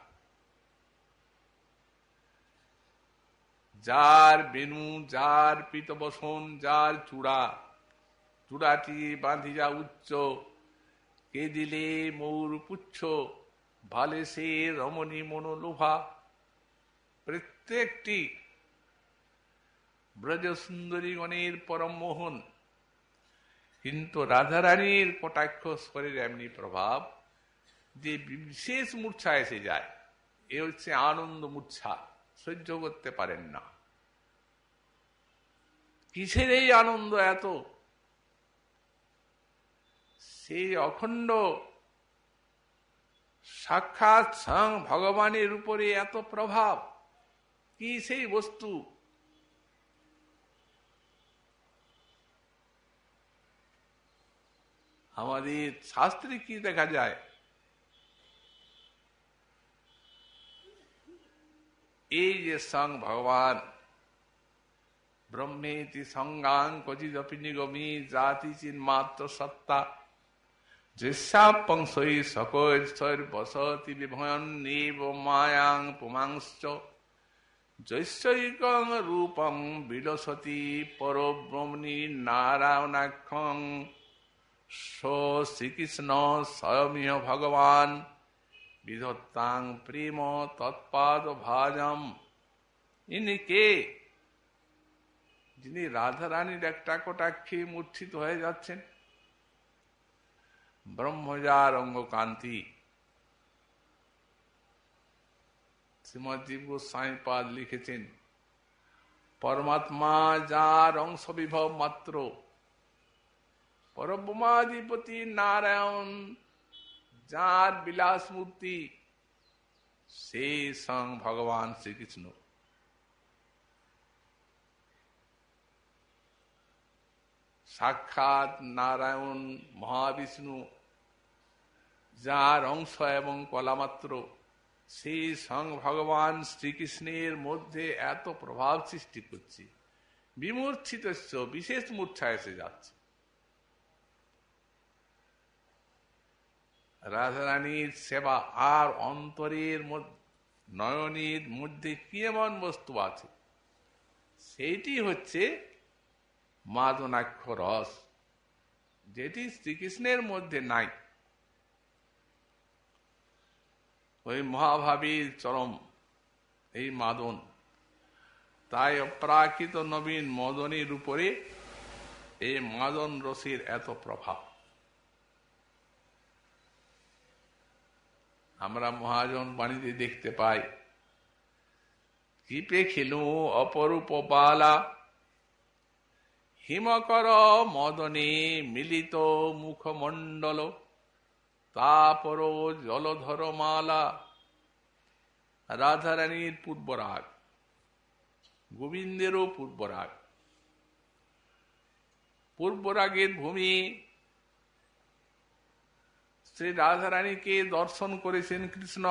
যার বেণু, যার পীতবসন, যার চূড়াটি বাঁধিয়া উচ্চ, কে দিলে মৌর পুচ্ছ, ভালে সে রমণী মনোলোভা। প্রত্যেকটি ব্রজ সুন্দরীগণের পরম মোহন, কিন্তু রাধারানীর কটাক্ষ স্বরের এমনি প্রভাব যে বিশেষ মূর্ছা এসে যায়। এ হচ্ছে আনন্দ মূর্ছা, সহ্য করতে পারেন না। কিসের এই আনন্দ এত? সেই অখণ্ড সাক্ষাৎ স্বয়ং ভগবানের উপরে এত প্রভাব, কি সেই বস্তু? আমাদের শাস্ত্রে কি দেখা যায়? এই যে স্বয়ং ভগবান ব্রহ্মেতি সঙ্গাং ক্বচিদপি নিগমী জাতি চিন্মাত্র সত্তা দৃশ্যাপংসৈ সকৈর্বসতি বিভয়ন্নেব মায়াং পুমাংশ্চ জৈশ্বৈকং রূপং বিলসতি পরব্রহ্মণি নারায়ণাখ্যং শ্রীকৃষ্ণ স্বয়মিহ ভগবান বিধত্তাং প্রেম তৎপাদ ভাজম। ইনি কে? যিনি রাধারানীর একটা কটাক্ষে মূর্ছিত হয়ে যাচ্ছেন। ব্রহ্মজার অঙ্গকান্তি শ্রীমদ্ গোস্বামীপাদ লিখেছেন, পরমাত্মা যার অংশ বিভব মাত্র, পরব্রহ্মাধিপতি নারায়ণ যার বিলাস মূর্তি, সেই স্বয়ং ভগবান শ্রীকৃষ্ণ। সাক্ষাৎ নারায়ণ মহাবিষ্ণু যার অংশ এবং কলামাত্র, সেই স্বয়ং ভগবান শ্রীকৃষ্ণের মধ্যে এত প্রভাব সৃষ্টি করছে, বিমূর্ছিত বিশেষ মূর্ছা এসে যাচ্ছে। রাধারানীর সেবা আর অন্তরের নয়নের মধ্যে কি এমন বস্তু আছে? সেইটি হচ্ছে মাদনাক্ষ রস, যেটি শ্রীকৃষ্ণের মধ্যে নাই। ওই মহাভাবীর চরম এই মাদন, তাই অপ্রাকৃত নবীন মদনের উপরে এই মাদন রসের এত প্রভাব। আমরা মহাজন বাণীতে দেখতে পাই, কৃপে খেলু অপরূপ বালা হিমকর মদনে মিলিত মুখমণ্ডল তাপর জলধর মালা। রাধারানীর পূর্বরাগ, গোবিন্দেরও পূর্বরাগ। পূর্বরাগের ভূমি শ্রী রাধারানীকে দর্শন করেছেন কৃষ্ণ।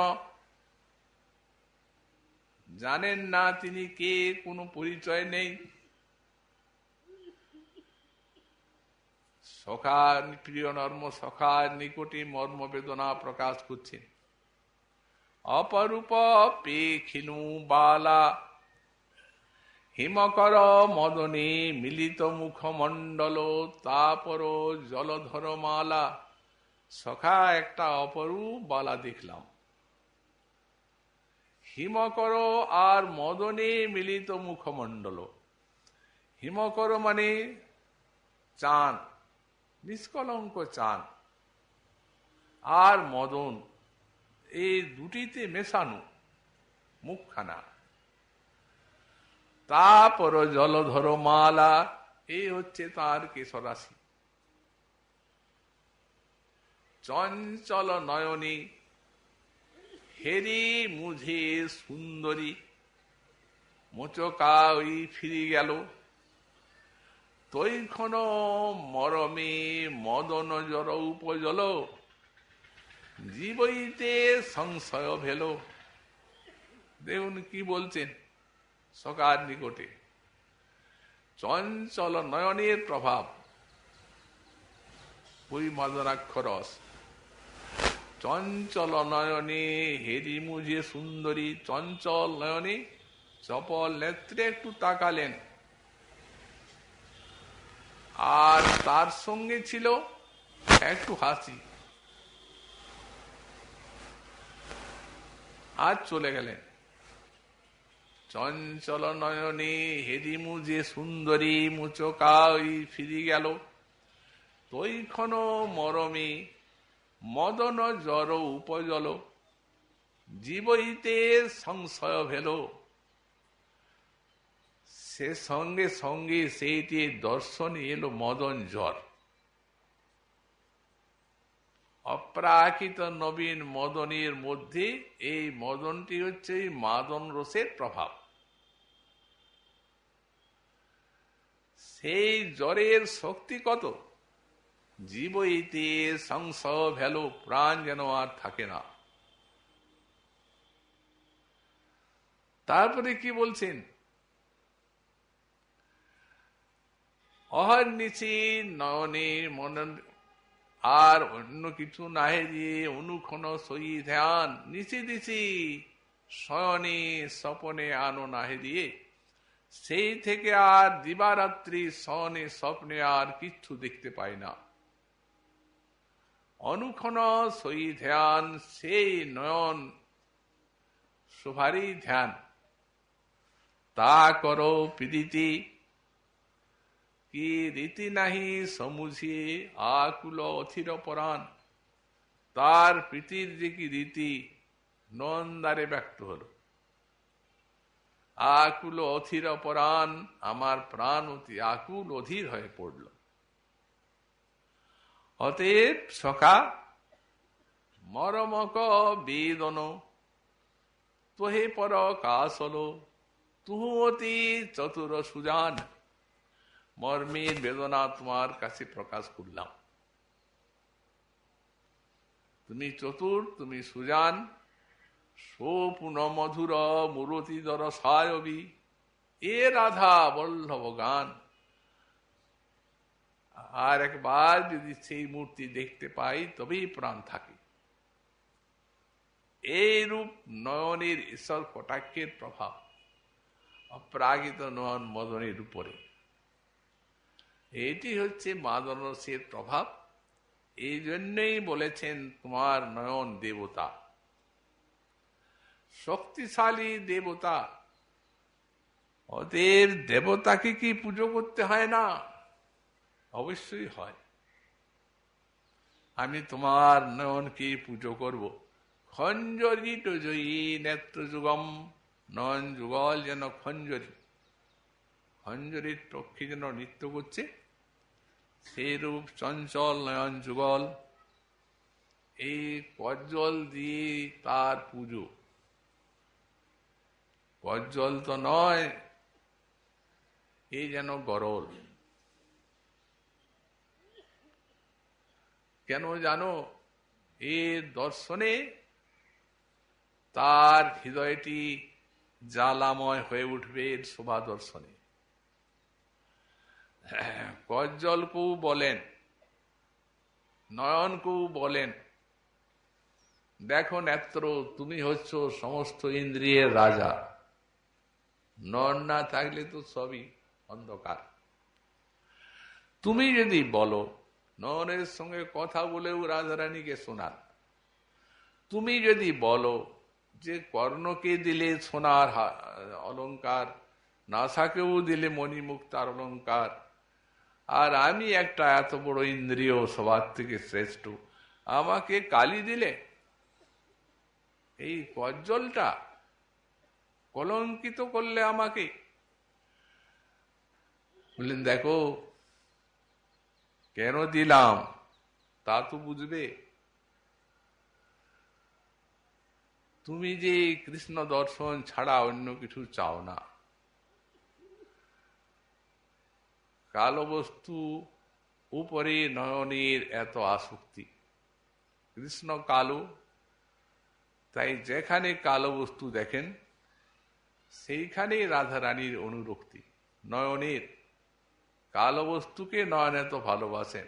জানেন না তিনি কে, কোনো পরিচয় নেই। সখা, প্রিয় নর্ম সখার নিকটে মর্ম বেদনা প্রকাশ করছেন। অপরূপ পেখিনু বালা হিমকর মদনে মিলিত মুখমণ্ডল তাপর জলধর মালা। সখা, একটা অপরূপ বালা দেখলাম, হিমকর আর মদনে মিলিত মুখমণ্ডল। হিমকর মানে চাঁদ, নিষ্কলঙ্ক চাঁদ, আর মদন, এই দুটিতে মেশানো মুখখানা। তারপর জলধর মালা, এই হচ্ছে তার কেশরাশি। চঞ্চল নয়নী, হেরি মুঝে সুন্দরী, মোচকা ওই ফিরে গেল, তৈক্ষণ মরমে মদন জর উপজল, জীবইতে সংশয় ভেল। দেখুন কি বলছেন সকার নিকটে। চঞ্চল নয়নের প্রভাব, ওই মদনাক্ষরস। চঞ্চল নয়নে হেরি মুঝে সুন্দরী, চঞ্চল নয়নে চপল নেত্রে একটু তাকালেন, আর তার সঙ্গে ছিল একটু হাসি, আর চলে গেলেন। চঞ্চল নয়নে হেরি মুঝে সুন্দরী, মুচকা ওই ফিরে গেল, তৈক্ষণ মরমে মদন জর উপজল, জীবইতে সংশয় ভেল। সে সঙ্গে সঙ্গে সেইটি দর্শনে এলো মদন জ্বর। অপ্রাকৃত নবীন মদনের মধ্যে এই মদনটি হচ্ছে মাদন রসের প্রভাব। সেই জ্বরের শক্তি কত! জীবইতে সংশয় ভেল, প্রাণ যেন আর থাকে না। তারপরে কি বলছেন? অহর্নিশি নয়নে মনন, আর অন্য কিছু নাহে দিয়ে অনুক্ষণ সই ধ্যান, নিশি দিশি শয়নে স্বপনে আনো নাহে দিয়ে। সেই থেকে আর দিবারাত্রি শয়নে স্বপ্নে আর কিচ্ছু দেখতে পাই না। অনুক্ষণ সই ধ্যান, সেই নয়ন শোভারই ধ্যান। তা করো প্রীতি, কি রীতি নাহি সমুঝিয়ে আকুল অথির পরাণ। তার প্রীতির যে কি রীতি নন্দারে ব্যক্ত হল। আকুল অথির পরাণ, আমার প্রাণ অতি আকুল অধীর হয়ে পড়ল। অতএব সখা মরমক বেদন, তোহে পর কাসল, তুহু অতি চতুর সুজান। মর্মের বেদনা তোমার কাছে প্রকাশ করলাম। তুমি চতুর, তুমি সুজান, সোপুন মধুর মুরতিধর সায়বী, এ রাধা বল্লভ গান। আর একবার যদি সেই মূর্তি দেখতে পাই তবেই প্রাণ থাকে। এই রূপ নয়নের ঈশ্বর কটাক্ষের প্রভাব অপ্রাকৃত নয়ন মদনের উপরে। এটি হচ্ছে মাদন রসের প্রভাব। এই জন্যই বলেছেন তোমার নয়ন দেবতা, শক্তিশালী দেবতা। ওদের দেবতাকে কি পুজো করতে হয় না? অবশ্যই হয়। আমি তোমার নয়নকে পুজো করব। খঞ্জরি টজয়ী নেত্র যুগম, নয়ন যুগল যেন খঞ্জরি, খঞ্জরির পক্ষে যেন নৃত্য করছে, সেই রূপ চঞ্চল নয়ন যুগল। এই কজ্জল দিয়ে তার পুজো। কজ্জল তো নয়, এই যেন গরল। কেন জানো? এর দর্শনে তার হৃদয়টি জ্বালাময় হয়ে উঠবে এর শোভা দর্শনে। কজ্জলকেও বলেন, নয়নকেও বলেন, দেখো নেত্র, তুমি হচ্ছ সমস্ত ইন্দ্রিয়ের রাজা। নয়ন না থাকলে তো সবই অন্ধকার। তুমি যদি বলো, নয়নের সঙ্গে কথা বলেও রাধারানীকে শোনান। তুমি যদি বলো যে কর্ণকে দিলে সোনার অলঙ্কার, নাসাকেও দিলে মণিমুক্তার অলঙ্কার, আর আমি একটা এত বড় ইন্দ্রিয় সবার থেকে শ্রেষ্ঠ, আমাকে কালি দিলে, এই কজ্জলটা কলঙ্কিত করলে আমাকে। বললেন দেখো কেন দিলাম তা তো বুঝবে। তুমি যে কৃষ্ণ দর্শন ছাড়া অন্য কিছু চাও না, কালো বস্তু উপরে নয়নের এত আসক্তি, কৃষ্ণ কালো, তাই যেখানে কালো বস্তু দেখেন সেইখানে রাধারানীর অনুরক্তি। নয়নের কালো বস্তুকে নয়ন এত ভালোবাসেন,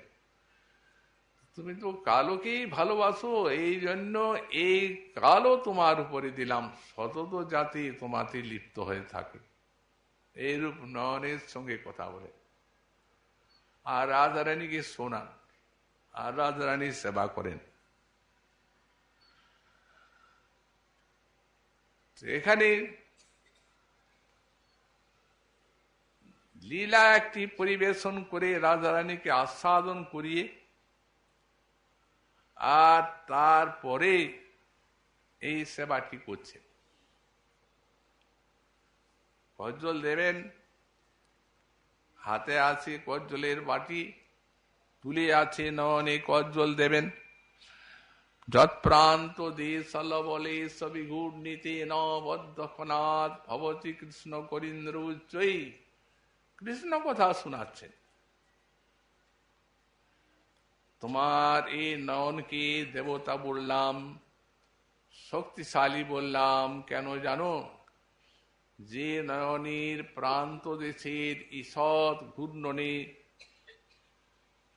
তুমি তো কালোকেই ভালোবাসো, এই জন্য এই কালো তোমার উপরে দিলাম, সতত যাতে তোমাতে লিপ্ত হয়ে থাকে। এইরূপ নয়নের সঙ্গে কথা বলে আর রাধারানীকে শোনান, আর রাধারানীর সেবা করেন। এখানে লীলা একটি পরিবেশন করে রাধারানীকে আস্বাদন করিয়ে আর তারপরে এই সেবাটি করছে। কজ্জল দেবেন, হাতে আছে কজ্জলের বাটি, তুলে আছে নয়নে কজ্জল দেবেন। যৎপ্রান্ত দেশল বলে সবিগুড় নীতি নবদ্ধনাথ ভবতি কৃষ্ণ করিন্দ্র উচ্চই। কৃষ্ণ কথা শোনাচ্ছেন, তোমার এই নয়নকে দেবতা বললাম, শক্তিশালী বললাম, কেন জানো? যে নয়নের প্রান্ত দেশের ঈষৎ ঘূর্ণনে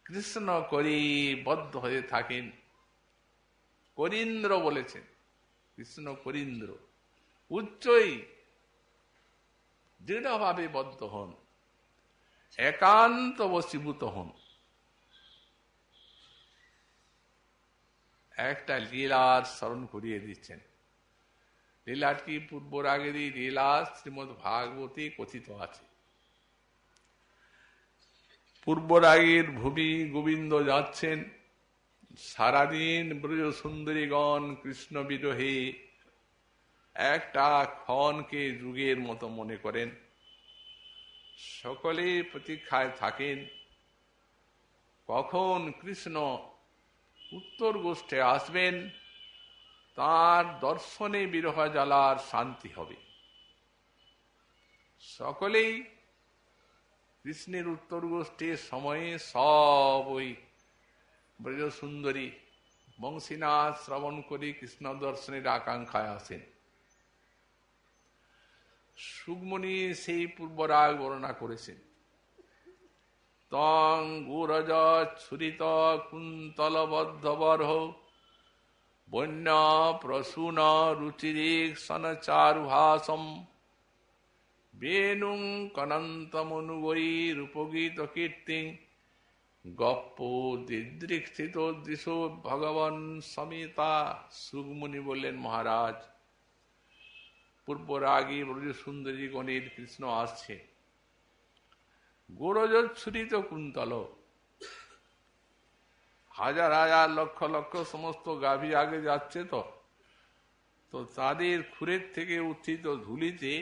কৃষ্ণ করে বদ্ধ হয়ে থাকেন। করিন্দ্র বলেছেন, কৃষ্ণ করিন্দ্র, উচ্চই দৃঢ়ভাবে বদ্ধ হন, একান্ত বশীভূত হন। একটা লীলার স্মরণ করিয়ে দিচ্ছেন। লীলাটি পূর্বরাগেরই লীলা, শ্রীমদ্ ভাগবতী কথিত আছে। পূর্বরাগের ভূমি গোবিন্দ যাচ্ছেন, সারাদিন ব্রজ সুন্দরীগণ কৃষ্ণ বিরহে একটা ক্ষণকে যুগের মতো মনে করেন, সকলে প্রতীক্ষায় থাকেন কখন কৃষ্ণ উত্তর গোষ্ঠে আসবেন, তার দর্শনে বিরহ জ্বালার শান্তি হবে। সকলেই কৃষ্ণের উত্তর গোষ্ঠীর সময়ে সব ওই ব্রজ সুন্দরী বংশীনাথ শ্রবণ করে কৃষ্ণ দর্শনের আকাঙ্ক্ষায় আসেন। সুগমণি সেই পূর্বরাগ বর্ণনা করেছেন। তং গুরজ ছুরিত কুন্তলবদ্ধ বর্হ বন্য প্রসূন রুচিরিক সনচারুহাসম বেণুং কনন্তমনুগৈ রূপগীত কীর্তি গপ্প দিদৃক্ষিত দৃশো ভগবান সমিতা। সুগমুনি বললেন, মহারাজ, পূর্বরাগী ব্রজ সুন্দরী গণের কৃষ্ণ আসছে, গোরজচ্ছুরিত কুন্তল, হাজার হাজার লক্ষ লক্ষ সমস্ত গাভী আগে যাচ্ছে, তো তাদের খুরের থেকে উত্থিত ধুলিতে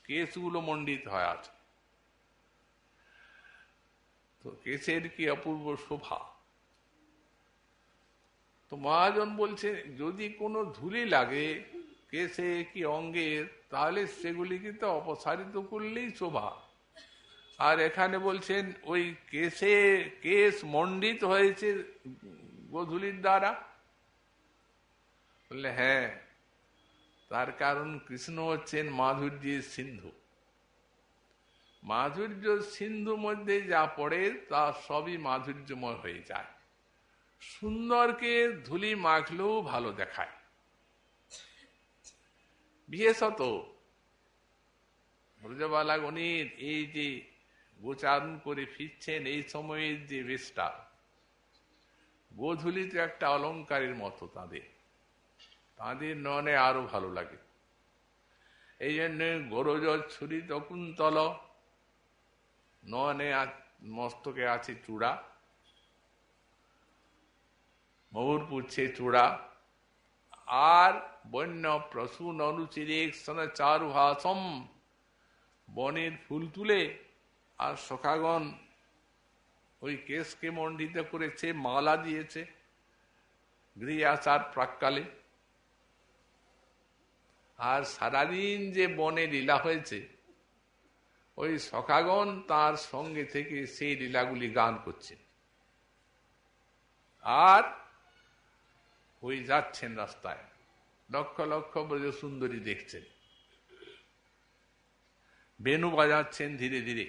কেশগুলো মণ্ডিত হয়ে আছে। তো কেশের কি অপূর্ব শোভা। তো মহাজন বলছে, যদি কোনো ধুলি লাগে কেশে কি অঙ্গে, তাহলে সেগুলিকে তো অপসারিত করলেই শোভা। আর এখানে বলছেন ওই কেশ মণ্ডিত হয়েছে গোধূলির দ্বারা। বললে হ্যাঁ, তার কারণ কৃষ্ণ হচ্ছেন মাধুর্যের সিন্ধু। মাধুর্য সিন্ধু মধ্যে যা পড়ে তা সবই মাধুর্যময় হয়ে যায়। সুন্দরকে ধুলি মাখলেও ভালো দেখায়। বিশেষত ব্রজবালা গণের এই যে গোচারণ করে ফিরছেন, এই সময়ের যে বেশটা, গোধূলি তো একটা অলঙ্কারের মতো তাদের। তাঁদের নয়নে আরো ভালো লাগে। এই জন্য গরজ ছুরিত কুন্তল, নয়নে মস্তকে আছে চূড়া, ময়ূর পুচ্ছে চূড়া, আর বন্য প্রসূন অনুচিরেক চারুহাসম, বনের ফুল তুলে আর সখাগণ ওই কেশকে মণ্ডিত করেছে, মালা দিয়েছে গৃহে আসার প্রাককালে। আর সারাদিন যে বনে লীলা হয়েছে, ওই সখাগণ তার সঙ্গে থেকে সেই লীলাগুলি গান করছেন, আর ওই যাচ্ছেন রাস্তায়, লক্ষ লক্ষ ব্রজ সুন্দরী দেখছেন, বেণু বাজাচ্ছেন ধীরে ধীরে,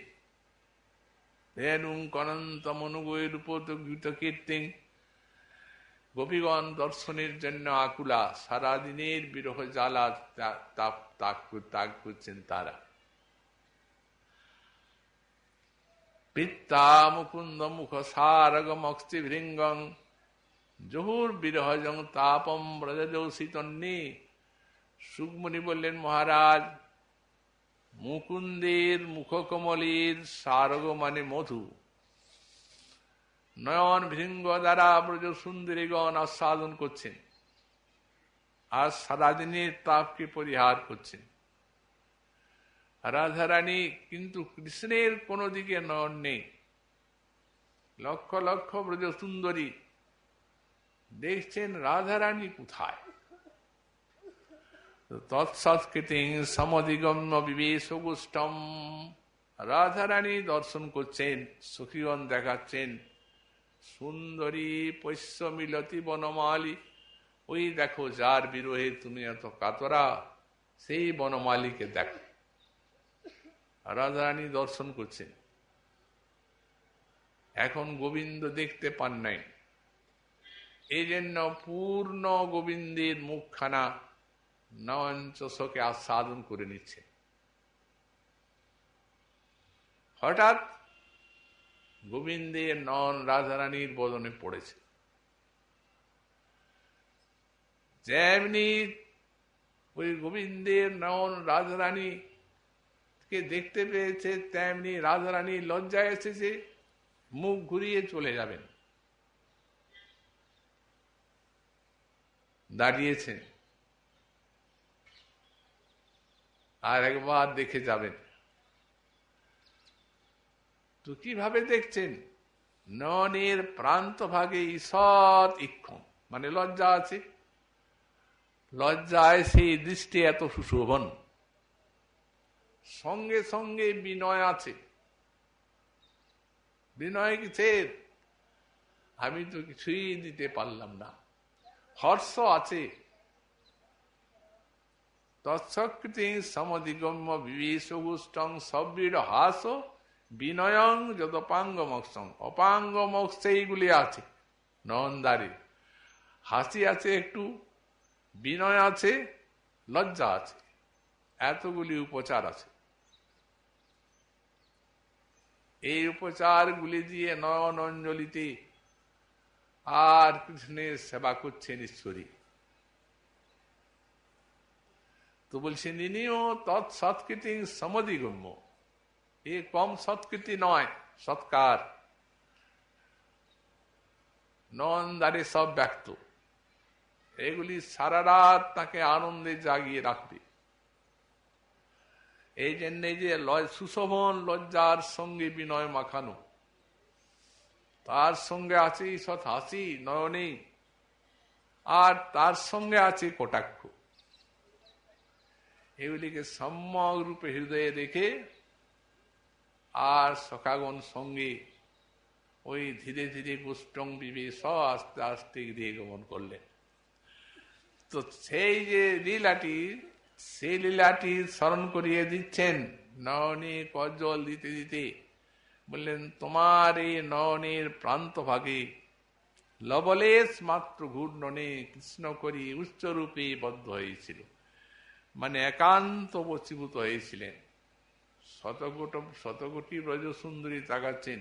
বেণু কনন্ত মনুগৈরূপত গীত কীর্তিং, গোপীগণ দর্শনের জন্য আকুলা, সারাদিনের বিরহ জ্বালা তাক করছেন তারা। পিত্তা মুকুন্দ মুখ সারগমক্তি ভৃঙ্গং, জহুর বিরহজং তাপম ব্রজৌষিতন্যে। সুকমুনি বললেন, মহারাজ, মুকুন্দের মুখকমলের সারগ মানে মধু, নয়ন ভৃঙ্গ দ্বারা ব্রজ সুন্দরীগণ আস্বাদন করছেন, আর সারাদিনের তাপকে পরিহার করছেন। রাধারানী কিন্তু কৃষ্ণের কোনো দিকে নয়ন নেই, লক্ষ লক্ষ ব্রজ সুন্দরী দেখছেন রাধারানী কোথায়। তৎসৎকৃতিং সমধিগম্য বিবেশ গোষ্ঠম, রাধারানী দর্শন করছেন, সখীগণ দেখাচ্ছেন, সুন্দরী পৈশ্য মিলতি বনমালী, ওই দেখো যার বিরহে তুমি এত কাতরা, সেই বনমালীকে দেখো। রাধারানী দর্শন করছেন। এখন গোবিন্দ দেখতে পান নাই, এই জন্য পূর্ণ গোবিন্দের মুখখানা নয়ন চষকে আস্বাদন করে নিচ্ছে। হঠাৎ গোবিন্দের নয়ন রাধারানীর বদনে পড়েছে। যেমনি ওই গোবিন্দের নয়ন রাধারানী কে দেখতে পেয়েছে, তেমনি রাধারানী লজ্জায় এসেছে, মুখ ঘুরিয়ে চলে যাবেন, দাঁড়িয়েছেন, আর একবার দেখে যাবেন। তো কিভাবে দেখছেন? নয়নের প্রান্ত ভাগে ঈষৎ ইক্ষণ, মানে লজ্জা আছে, লজ্জায় সেই দৃষ্টি এত সুশোভন, সঙ্গে সঙ্গে বিনয় আছে। বিনয় কিসের? আমি তো কিছুই দিতে পারলাম না। হর্ষ আছে, তৎসৎকৃতি সমধিগম্য বিবেশ গোষ্ঠং সবৃঢ় হাস বিনয়ং যদপাঙ্গমক্ষং, অপাঙ্গমক্ষ এইগুলি আছে নয়নদারে। হাসি আছে একটু, বিনয় আছে, লজ্জা আছে, এতগুলি উপচার আছে। এই উপচারগুলি দিয়ে নয়ন অঞ্জলিতে আর কৃষ্ণের সেবা করছেন ঈশ্বরী। তো বলছেন ইনিও তৎসৎকৃতি সমধিগম্য, এ কম সৎকৃতি নয়, সৎকার। নয়নদারে সব ব্যক্ত, এগুলি সারা রাত তাকে আনন্দে জাগিয়ে রাখবে। এই জন্যে যে সুশোভন লজ্জার সঙ্গে বিনয় মাখানো, তার সঙ্গে আছে ঈষৎ হাসি নয়নে, আর তার সঙ্গে আছে কটাক্ষ। এগুলিকে সম্যক রূপে হৃদয়ে রেখে আর সখাগণ সঙ্গে ওই ধীরে ধীরে গোষ্ঠং বিবেশ আস্তে আস্তে গৃহে গমন করলেন। তো সেই যে লীলাটি, সেই লীলাটি স্মরণ করিয়ে দিচ্ছেন নয়নে কজ্জল দিতে দিতে। বললেন, তোমার এই নয়নের প্রান্ত ভাগে লবলেশ মাত্র ঘূর্ণনে কৃষ্ণ করি উচ্চরূপে বদ্ধ হয়েছিল, মানে একান্ত বশীভূত হয়েছিলেন। শতকোটি ব্রজ সুন্দরী তাকাচ্ছেন,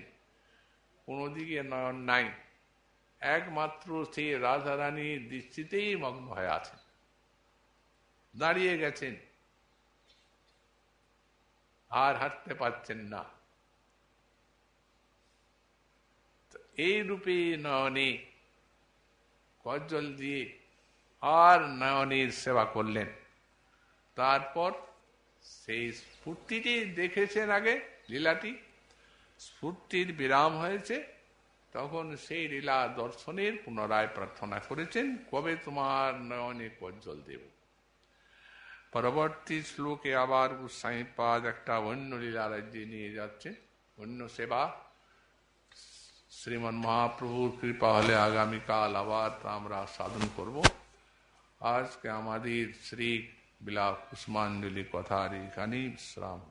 কোনো দিকে নয়ন নাই, একমাত্র সেই রাধারানীর দৃষ্টিতেই মগ্ন হয়ে আছেন। দাঁড়িয়ে গেছেন, আর হাঁটতে পারছেন না। এই রূপে নয়নে কজ্জল দিয়ে আর নয়নের সেবা করলেন। তারপর সেই স্ফূর্তিটি দেখেছেন আগে, লীলাটি, স্ফূর্তির বিরাম হয়েছে, তখন সেই লীলা দর্শনের পুনরায় প্রার্থনা করেছেন, কবে তোমার নয়নে কজ্জল দেব। পরবর্তী শ্লোকে আবার গোস্বামী পাদ একটা অন্য লীলা রাজ্যে নিয়ে যাচ্ছে, অন্য সেবা। শ্রীমন মহাপ্রভুর কৃপা হলে আগামীকাল আবার আমরা সাধন করব। আজকে আমাদের শ্রী বিলাস কুসুমাঞ্জলি কথার এখানেই বিশ্রাম।